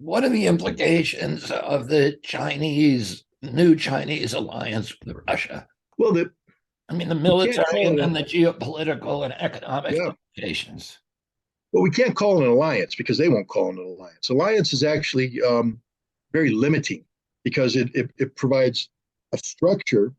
what are the implications of the new Chinese alliance with Russia? Well, I mean, the we can't military call and it then a the geopolitical and economic yeah. implications. Well, we can't call it an alliance because they won't call it an alliance. Alliance is actually very limiting because it provides a structure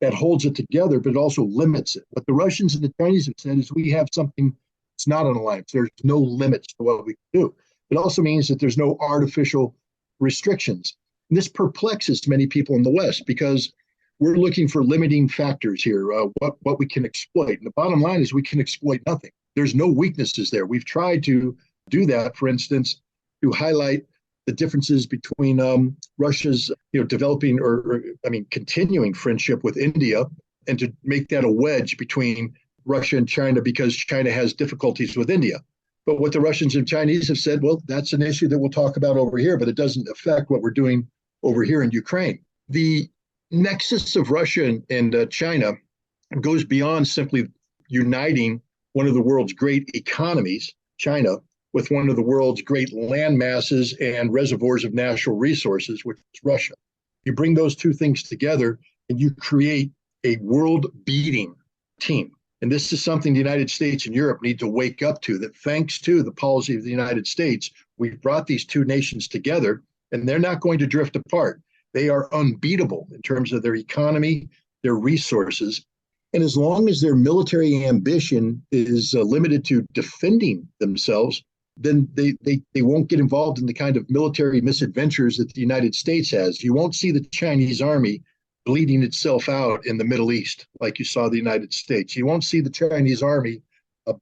that holds it together, but it also limits it. What the Russians and the Chinese have said is we have something that's not an alliance. There's no limits to what we can do. It also means that there's no artificial restrictions. And this perplexes many people in the West because we're looking for limiting factors here, what we can exploit. And the bottom line is we can exploit nothing. There's no weaknesses there. We've tried to do that, for instance, to highlight the differences between Russia's, developing continuing friendship with India, and to make that a wedge between Russia and China because China has difficulties with India. But what the Russians and Chinese have said, well, that's an issue that we'll talk about over here, but it doesn't affect what we're doing over here in Ukraine. The nexus of Russia and China goes beyond simply uniting one of the world's great economies, China, with one of the world's great land masses and reservoirs of natural resources, which is Russia. You bring those two things together and you create a world beating team. And this is something the United States and Europe need to wake up to, that thanks to the policy of the United States, we've brought these two nations together and they're not going to drift apart. They are unbeatable in terms of their economy, their resources. And as long as their military ambition is limited to defending themselves, then they won't get involved in the kind of military misadventures that the United States has. You won't see the Chinese army bleeding itself out in the Middle East like you saw the United States. You won't see the Chinese army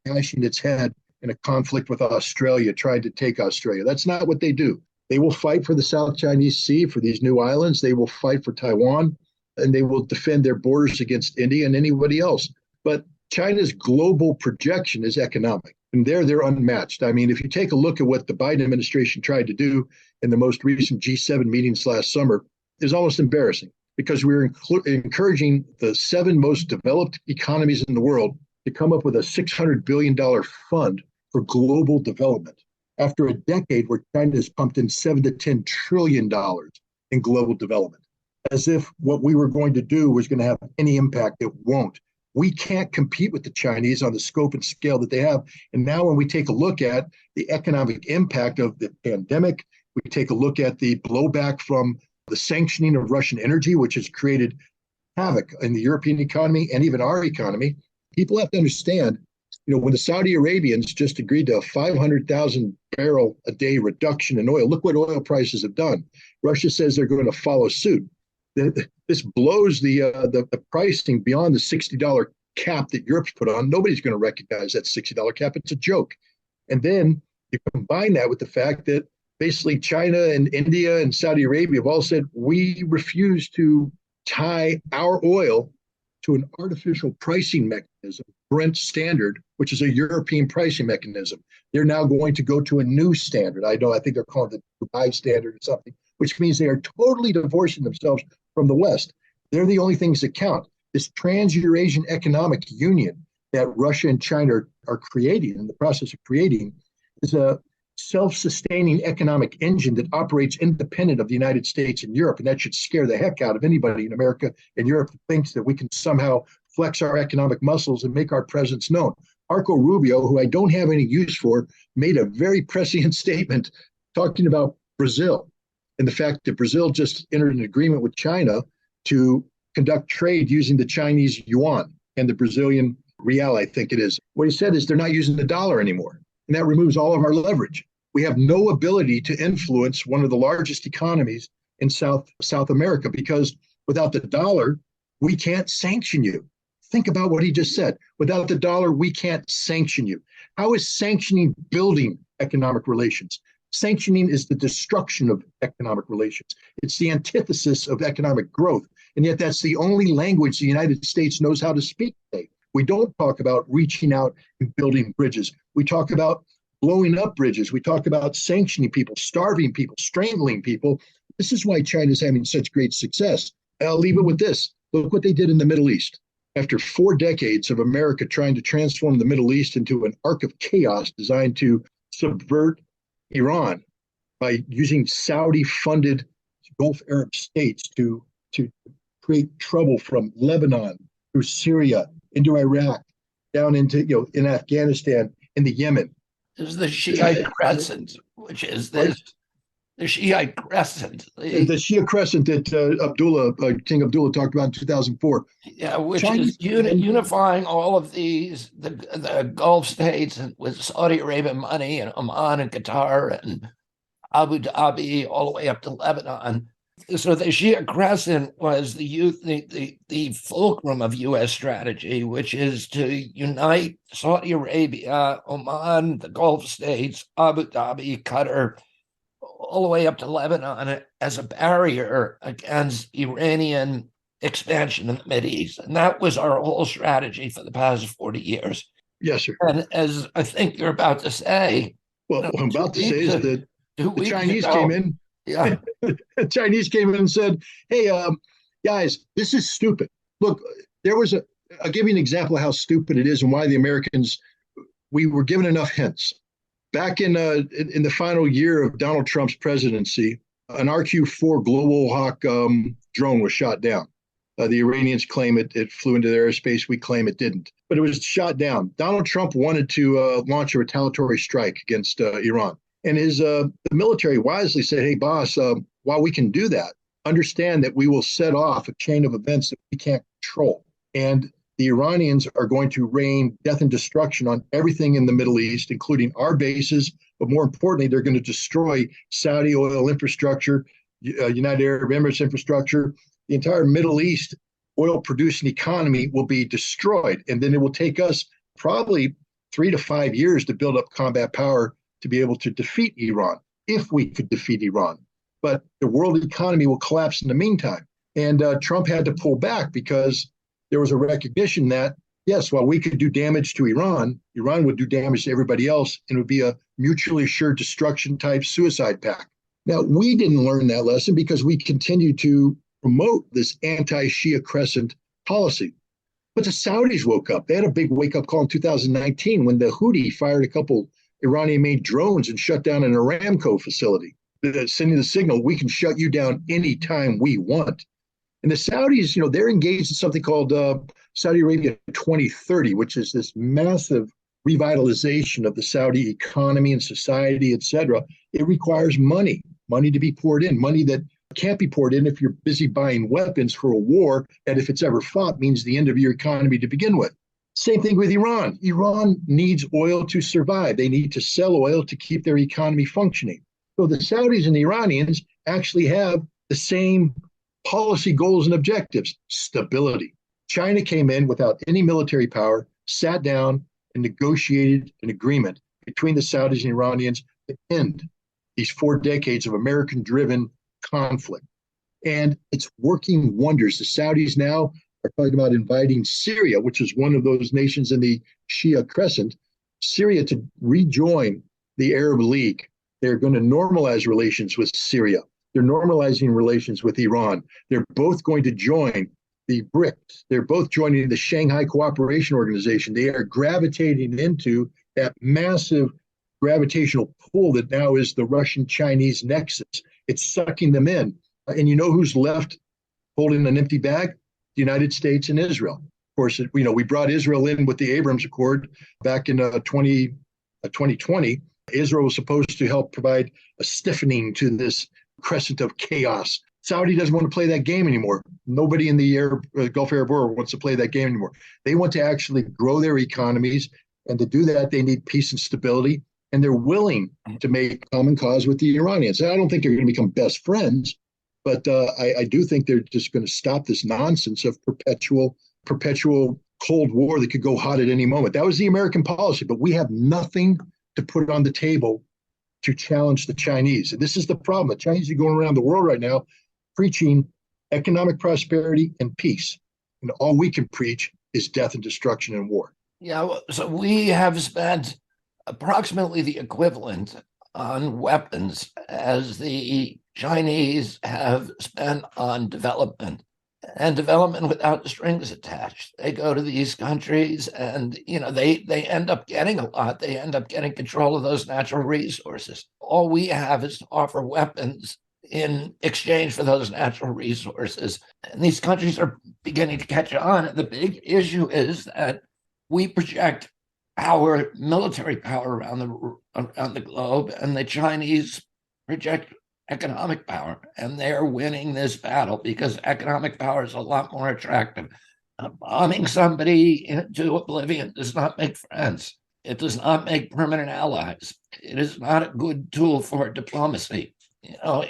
bashing its head in a conflict with Australia, trying to take Australia. That's not what they do. They will fight for the South Chinese Sea, for these new islands. They will fight for Taiwan, and they will defend their borders against India and anybody else. But China's global projection is economic, and they're unmatched. I mean, if you take a look at what the Biden administration tried to do in the most recent G7 meetings last summer, it's almost embarrassing because we're encouraging the 7 most developed economies in the world to come up with a $600 billion fund for global development after a decade where China has pumped in $7 to $10 trillion in global development, as if what we were going to do was going to have any impact. It won't. We can't compete with the Chinese on the scope and scale that they have. And now when we take a look at the economic impact of the pandemic, we take a look at the blowback from the sanctioning of Russian energy, which has created havoc in the European economy and even our economy. People have to understand, when the Saudi Arabians just agreed to a 500,000 barrel a day reduction in oil, look what oil prices have done. Russia says they're going to follow suit. This blows the pricing beyond the $60 cap that Europe's put on. Nobody's going to recognize that $60 cap. It's a joke. And then you combine that with the fact that basically China and India and Saudi Arabia have all said, we refuse to tie our oil to an artificial pricing mechanism, Brent standard, which is a European pricing mechanism. They're now going to go to a new standard. I think they're calling it the Dubai standard or something, which means they are totally divorcing themselves from the West. They're the only things that count. This trans-Eurasian economic union that Russia and China are creating, in the process of creating, is a self-sustaining economic engine that operates independent of the United States and Europe. And that should scare the heck out of anybody in America and Europe that thinks that we can somehow flex our economic muscles and make our presence known. Marco Rubio, who I don't have any use for, made a very prescient statement talking about Brazil and the fact that Brazil just entered an agreement with China to conduct trade using the Chinese yuan and the Brazilian real, I think it is. What he said is they're not using the dollar anymore, and that removes all of our leverage. We have no ability to influence one of the largest economies in South America because without the dollar, we can't sanction you. Think about what he just said. Without the dollar, we can't sanction you. How is sanctioning building economic relations? Sanctioning is the destruction of economic relations. It's the antithesis of economic growth. And yet that's the only language the United States knows how to speak today. We don't talk about reaching out and building bridges. We talk about blowing up bridges. We talk about sanctioning people, starving people, strangling people. This is why China's having such great success. I'll leave it with this. Look what they did in the Middle East. After 4 decades of America trying to transform the Middle East into an arc of chaos designed to subvert Iran, by using Saudi-funded Gulf Arab states to create trouble from Lebanon through Syria into Iraq, down into in Afghanistan, into Yemen. Is the Shiite Crescent, which is Right? the Shiite Crescent, The Shia Crescent that King Abdullah talked about in 2004. yeah, which Chinese is unifying all of these the Gulf states with Saudi Arabian money and Oman and Qatar and Abu Dhabi all the way up to Lebanon. So the Shia Crescent was the fulcrum of U.S. strategy, which is to unite Saudi Arabia, Oman, the Gulf states, Abu Dhabi, Qatar, all the way up to Lebanon as a barrier against Iranian expansion in the Mideast. And that was our whole strategy for the past 40 years. Yes, sir. And as I think you're about to say, well, what I'm about to say is that the Chinese came in. Yeah. The Chinese came in and said, "Hey, guys, this is stupid. Look, I'll give you an example of how stupid it is and why the Americans, we were given enough hints. Back in the final year of Donald Trump's presidency, an RQ-4 Global Hawk drone was shot down. The Iranians claim it flew into their airspace. We claim it didn't, but it was shot down. Donald Trump wanted to launch a retaliatory strike against Iran. And the military wisely said, "Hey, boss, while we can do that, understand that we will set off a chain of events that we can't control. And the Iranians are going to rain death and destruction on everything in the Middle East, including our bases. But more importantly, they're going to destroy Saudi oil infrastructure, United Arab Emirates infrastructure. The entire Middle East oil producing economy will be destroyed. And then it will take us probably 3 to 5 years to build up combat power to be able to defeat Iran, if we could defeat Iran. But the world economy will collapse in the meantime." And Trump had to pull back because there was a recognition that, yes, while we could do damage to Iran, Iran would do damage to everybody else, and it would be a mutually assured destruction type suicide pact. Now, we didn't learn that lesson because we continued to promote this anti-Shia Crescent policy. But the Saudis woke up. They had a big wake-up call in 2019 when the Houthi fired a couple Iranian-made drones and shut down an Aramco facility, sending the signal, we can shut you down anytime we want. And the Saudis, they're engaged in something called Saudi Arabia 2030, which is this massive revitalization of the Saudi economy and society, et cetera. It requires money to be poured in, money that can't be poured in if you're busy buying weapons for a war that, if it's ever fought, means the end of your economy to begin with. Same thing with Iran. Iran needs oil to survive. They need to sell oil to keep their economy functioning. So the Saudis and the Iranians actually have the same policy goals and objectives: stability. China came in without any military power, sat down and negotiated an agreement between the Saudis and Iranians to end these 4 decades of American-driven conflict. And it's working wonders. The Saudis now are talking about inviting Syria, which is one of those nations in the Shia Crescent, Syria to rejoin the Arab League. They're going to normalize relations with Syria. They're normalizing relations with Iran. They're both going to join the BRICS. They're both joining the Shanghai Cooperation Organization. They are gravitating into that massive gravitational pull that now is the Russian-Chinese nexus. It's sucking them in. And you know who's left holding an empty bag? The United States and Israel. Of course, we brought Israel in with the Abrams Accord back in 2020. Israel was supposed to help provide a stiffening to this crescent of chaos. Saudi doesn't want to play that game anymore. Nobody in the Gulf Arab world wants to play that game anymore. They want to actually grow their economies. And to do that, they need peace and stability. And they're willing to make common cause with the Iranians. And I don't think they're going to become best friends, but I do think they're just going to stop this nonsense of perpetual Cold War that could go hot at any moment. That was the American policy, but we have nothing to put on the table to challenge the Chinese. And this is the problem. The Chinese are going around the world right now preaching economic prosperity and peace. And all we can preach is death and destruction and war. Yeah, so we have spent approximately the equivalent on weapons as the Chinese have spent on development. and development without strings attached. They go to these countries and, they end up getting a lot. They end up getting control of those natural resources. All we have is to offer weapons in exchange for those natural resources. And these countries are beginning to catch on. And the big issue is that we project our military power around the globe, and the Chinese project economic power, and they're winning this battle because economic power is a lot more attractive. Bombing somebody into oblivion does not make friends. It does not make permanent allies. It is not a good tool for diplomacy.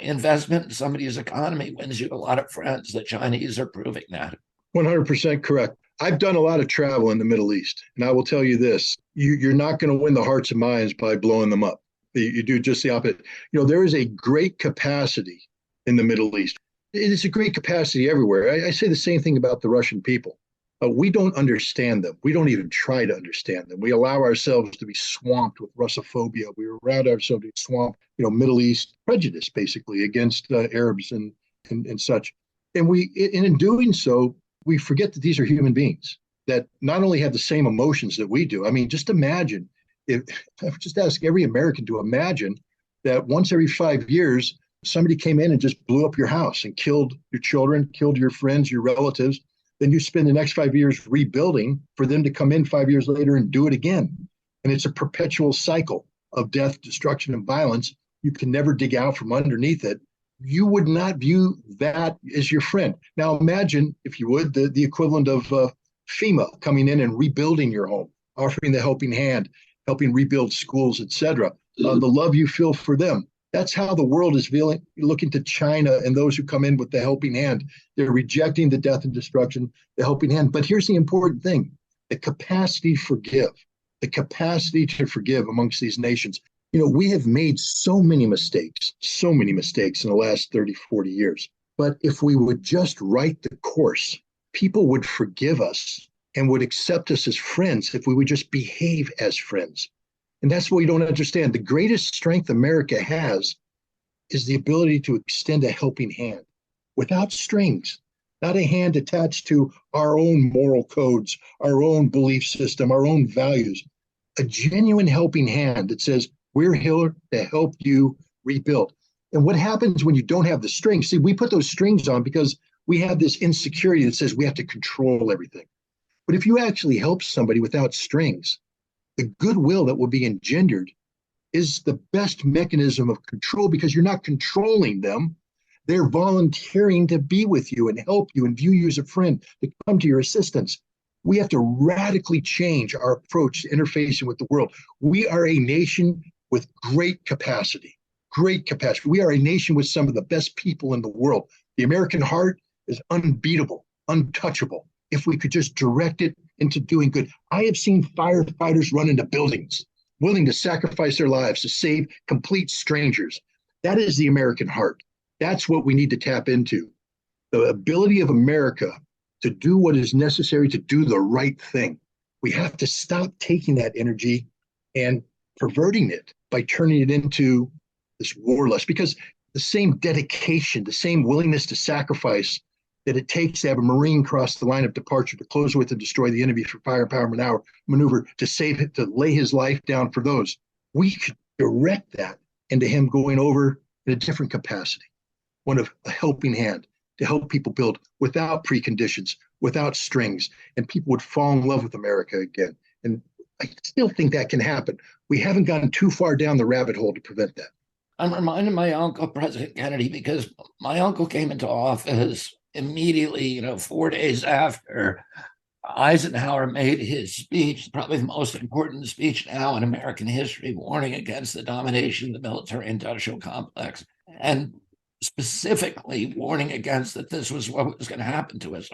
Investment in somebody's economy wins you a lot of friends. The Chinese are proving that. 100% correct. I've done a lot of travel in the Middle East, and I will tell you this: you're not going to win the hearts and minds by blowing them up. You do just the opposite. There is a great capacity in the Middle East. It is a great capacity everywhere. I say the same thing about the Russian people. We don't understand them. We don't even try to understand them. We allow ourselves to be swamped with Russophobia. We allow ourselves to be swamped, Middle East prejudice, basically, against Arabs and such. And in doing so, we forget that these are human beings that not only have the same emotions that we do. I mean, just imagine if I would just ask every American to imagine that once every 5 years, somebody came in and just blew up your house and killed your children, killed your friends, your relatives. Then you spend the next 5 years rebuilding for them to come in 5 years later and do it again. And it's a perpetual cycle of death, destruction, and violence. You can never dig out from underneath it. You would not view that as your friend. Now imagine, if you would, the equivalent of FEMA coming in and rebuilding your home, offering the helping hand, helping rebuild schools, etc. The love you feel for them. That's how the world is feeling, looking to China and those who come in with the helping hand. They're rejecting the death and destruction, the helping hand. But here's the important thing: the capacity to forgive amongst these nations. We have made so many mistakes in the last 30, 40 years. But if we would just right the course, people would forgive us and would accept us as friends if we would just behave as friends. And that's what we don't understand. The greatest strength America has is the ability to extend a helping hand without strings, not a hand attached to our own moral codes, our own belief system, our own values. A genuine helping hand that says, we're here to help you rebuild. And what happens when you don't have the strings? See, we put those strings on because we have this insecurity that says we have to control everything. But if you actually help somebody without strings, the goodwill that will be engendered is the best mechanism of control, because you're not controlling them. They're volunteering to be with you and help you and view you as a friend, to come to your assistance. We have to radically change our approach to interfacing with the world. We are a nation with great capacity. We are a nation with some of the best people in the world. The American heart is unbeatable, untouchable, if we could just direct it into doing good. I have seen firefighters run into buildings, willing to sacrifice their lives to save complete strangers. That is the American heart. That's what we need to tap into. The ability of America to do what is necessary to do the right thing. We have to stop taking that energy and perverting it by turning it into this warlust, because the same dedication, the same willingness to sacrifice that it takes to have a Marine cross the line of departure to close with and destroy the enemy for fire, power, maneuver, to save it, to lay his life down for those. We could direct that into him going over in a different capacity, one of a helping hand to help people build without preconditions, without strings, and people would fall in love with America again. And I still think that can happen. We haven't gotten too far down the rabbit hole to prevent that. I'm reminded of my uncle, President Kennedy, because my uncle came into office immediately, 4 days after Eisenhower made his speech, probably the most important speech now in American history, warning against the domination of the military-industrial complex, and specifically warning against that this was what was going to happen to us.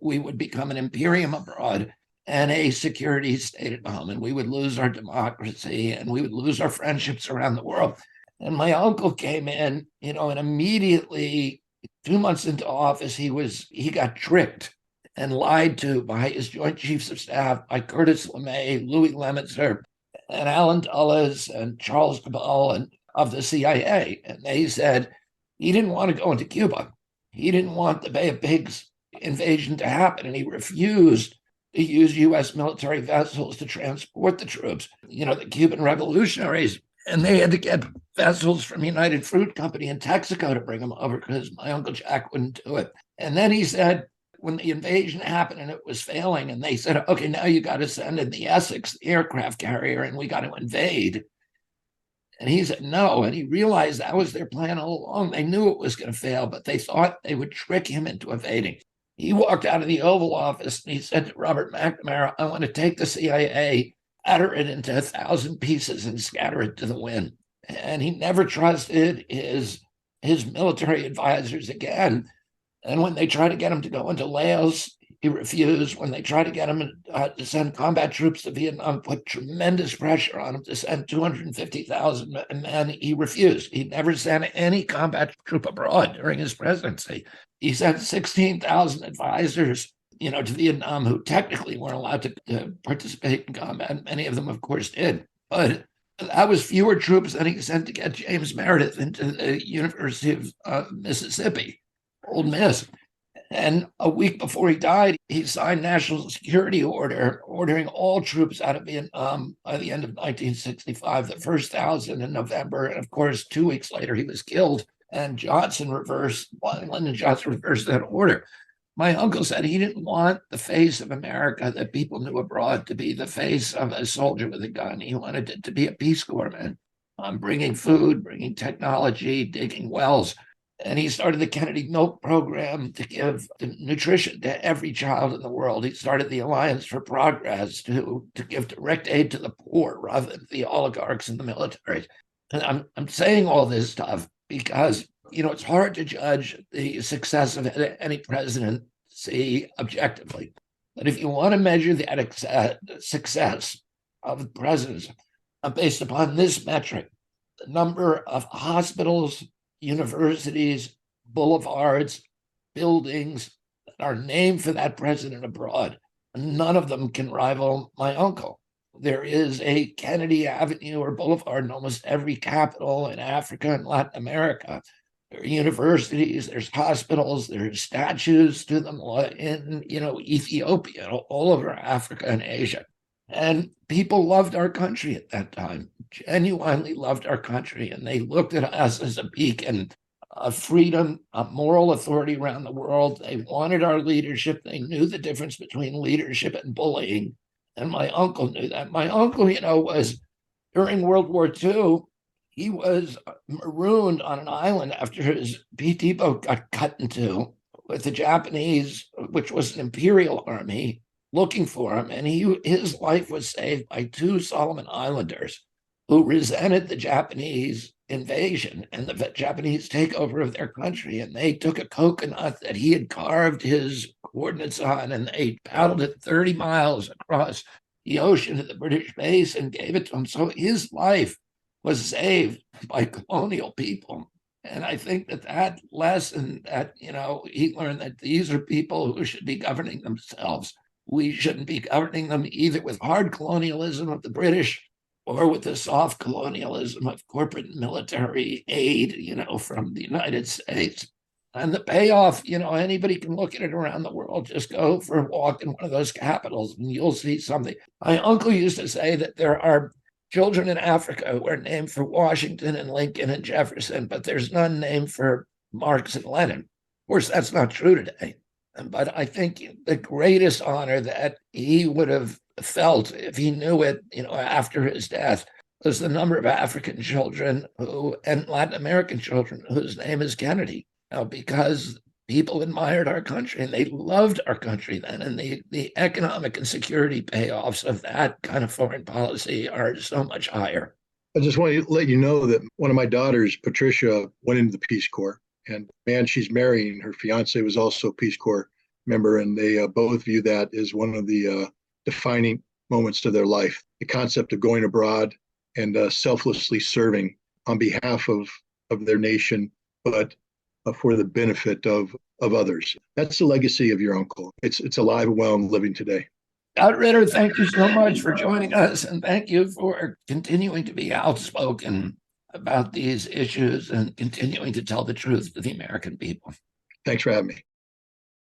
We would become an imperium abroad and a security state at home, and we would lose our democracy, and we would lose our friendships around the world. And my uncle came in, and immediately 2 months into office, he got tricked and lied to by his Joint Chiefs of Staff, by Curtis LeMay, Louis Lemaitre, and Alan Dulles, and Charles Cabal, and of the CIA. And they said he didn't want to go into Cuba. He didn't want the Bay of Pigs invasion to happen, and he refused to use U.S. military vessels to transport the troops. The Cuban revolutionaries, and they had to get vessels from United Fruit Company in Texaco to bring them over because my Uncle Jack wouldn't do it. And then he said, when the invasion happened and it was failing, and they said, okay, now you got to send in the Essex, the aircraft carrier, and we got to invade. And he said no. And he realized that was their plan all along. They knew it was going to fail, but they thought they would trick him into evading. He walked out of the Oval Office and he said to Robert McNamara, I want to take the CIA, shatter it into 1,000 pieces and scatter it to the wind. And he never trusted his military advisors again. And when they tried to get him to go into Laos, he refused. When they tried to get him to send combat troops to Vietnam, put tremendous pressure on him to send 250,000 men, he refused. He never sent any combat troop abroad during his presidency. He sent 16,000 advisors, to Vietnam, who technically weren't allowed to participate in combat. Many of them, of course, did. But that was fewer troops than he sent to get James Meredith into the University of Mississippi, Old Miss. And a week before he died, he signed national security order ordering all troops out of Vietnam by the end of 1965, the first 1,000 in November. And of course, 2 weeks later, he was killed. And Lyndon Johnson reversed that order. My uncle said he didn't want the face of America that people knew abroad to be the face of a soldier with a gun. He wanted it to be a Peace Corps man, bringing food, bringing technology, digging wells. And he started the Kennedy Milk Program to give nutrition to every child in the world. He started the Alliance for Progress to give direct aid to the poor rather than the oligarchs and the military. And I'm saying all this stuff because, it's hard to judge the success of any presidency objectively. But if you want to measure the success of the presidents based upon this metric, the number of hospitals, universities, boulevards, buildings that are named for that president abroad, none of them can rival my uncle. There is a Kennedy Avenue or boulevard in almost every capital in Africa and Latin America. There are universities, there's hospitals, there's statues to them in, Ethiopia, all over Africa and Asia. And people loved our country at that time, genuinely loved our country. And they looked at us as a beacon of freedom, of moral authority around the world. They wanted our leadership. They knew the difference between leadership and bullying. And my uncle knew that. My uncle, was during World War II, he was marooned on an island after his PT boat got cut in two with the Japanese, which was an imperial army, looking for him. And his life was saved by two Solomon Islanders who resented the Japanese invasion and the Japanese takeover of their country. And they took a coconut that he had carved his coordinates on, and they paddled it 30 miles across the ocean to the British base and gave it to him. So his life was saved by colonial people. And I think that lesson that, he learned that these are people who should be governing themselves. We shouldn't be governing them either with hard colonialism of the British or with the soft colonialism of corporate military aid, from the United States. And the payoff, anybody can look at it around the world. Just go for a walk in one of those capitals and you'll see something. My uncle used to say that there are children in Africa who are named for Washington and Lincoln and Jefferson, but there's none named for Marx and Lenin. Of course, that's not true today. But I think the greatest honor that he would have felt if he knew it, after his death, was the number of African children and Latin American children whose name is Kennedy, because people admired our country and they loved our country then. And the economic and security payoffs of that kind of foreign policy are so much higher. I just want to let you know that one of my daughters, Patricia, went into the Peace Corps. And man, she's marrying, her fiance was also a Peace Corps member, and they both view that as one of the defining moments of their life. The concept of going abroad and selflessly serving on behalf of their nation, but for the benefit of others. That's the legacy of your uncle. It's alive and well and living today. Scott Ritter, thank you so much for joining us, and thank you for continuing to be outspoken about these issues and continuing to tell the truth to the American people. Thanks for having me.